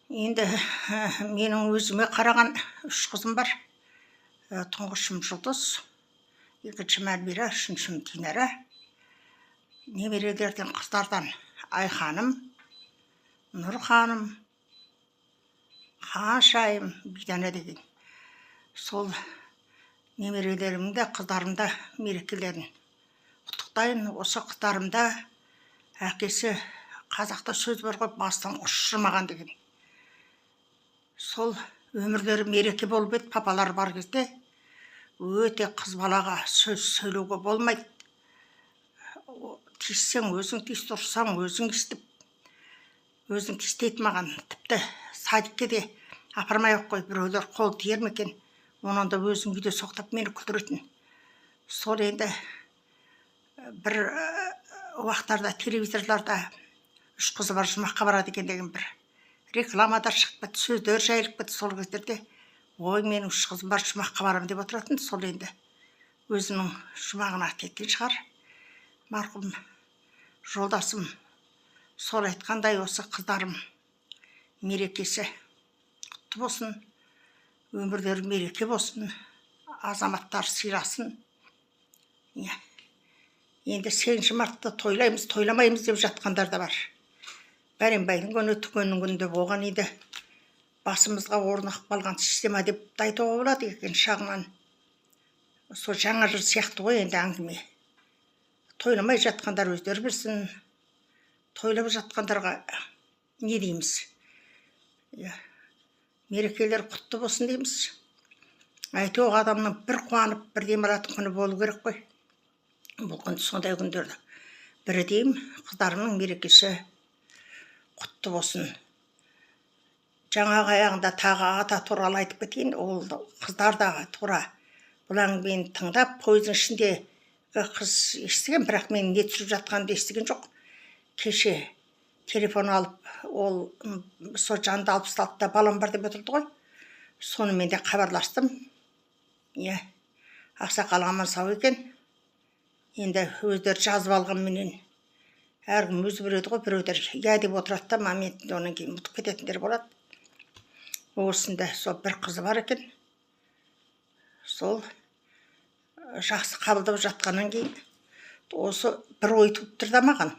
Енді менің өзіме қараған 3 қызым бар. Тұңғышым Жұлдыз, екіншім Әлмира, үшіншім Динара. Немерелерден қыздардан Айханым, Нұрханым, Ханшайым, Бидана деген. Сол немерелерімді, қыздарымда мерекелерін құттықтайын. Осы қыздарымда әкесі қазақта сөз бар ғой, бастан ұшырмаған деген. Сол өмірлері мереке болып еді, папалар бар кезде өте қыз балаға сөз сөйлеуге болмайды. Тиіссең өзің тиіс, тұрсаң өзің істеп, өзің тиістейді маған. Тіпті садикке де апармай ақ қой, біреулер қол тиер ме екен, онан да өзің үйде соқтап мені күлдіретін. Сол енді бір уақыттарда телевизорларда 3 қызы бар жұмаққа барады екен деген бір рекламада шығып кетті, сөздер жайылып кетті. Сол кездерде ой, менің 3 қызым бар, жұмаққа барам деп отыратын. Сол енді өзінің жұмағына кеткен шығар. Марқұм жолдасым сол айтқандай, осы қыздарым мерекесі құтты болсын, өмірлері мереке болсын, азаматтар сыйласын. Енді 8 мартты тойлаймыз, тойламаймыз деп жатқандар да бар. Бәренбайдың күні, түкеннің күнінде болған еді. Басымызға орнығып қалған система деп айтуға болады екен шағынан. Сол жаңа жыл сияқты ғой енді әңгіме. Тойламай жатқандар өздері білсін. Тойлап жатқандарға не дейміз? Мерекелер құтты болсын дейміз. Әйтеуір адамның бір қуанып, бір демалатын күні болу керек қой. Бұл күн сондай күндерді. Бірі деймін, қыздарымның мерекесі құтты болсын. Жаңағы аяғында тағы ата туралы айтып кетейін. Ол қыздар да тура бұл әңгімені тыңдап, пойыздың ішінде қыз естіген, бірақ мен не түсіріп жатқанымды естіген жоқ. Кеше телефон алып, ол сол жанды 66-та балам бар деп отырды ғой. Сонымен де хабарластым. Ақсақал аман сау екен. Енді өздері жазып алған менен әркім өзі біледі ғой, біреулер деп отырады да, моментінде онан кейін ұмытып кететіндер болады. Осында сол бір қызы бар екен. Сол жақсы қабылдап жатқаннан кейін осы бір ой туып тұрды маған.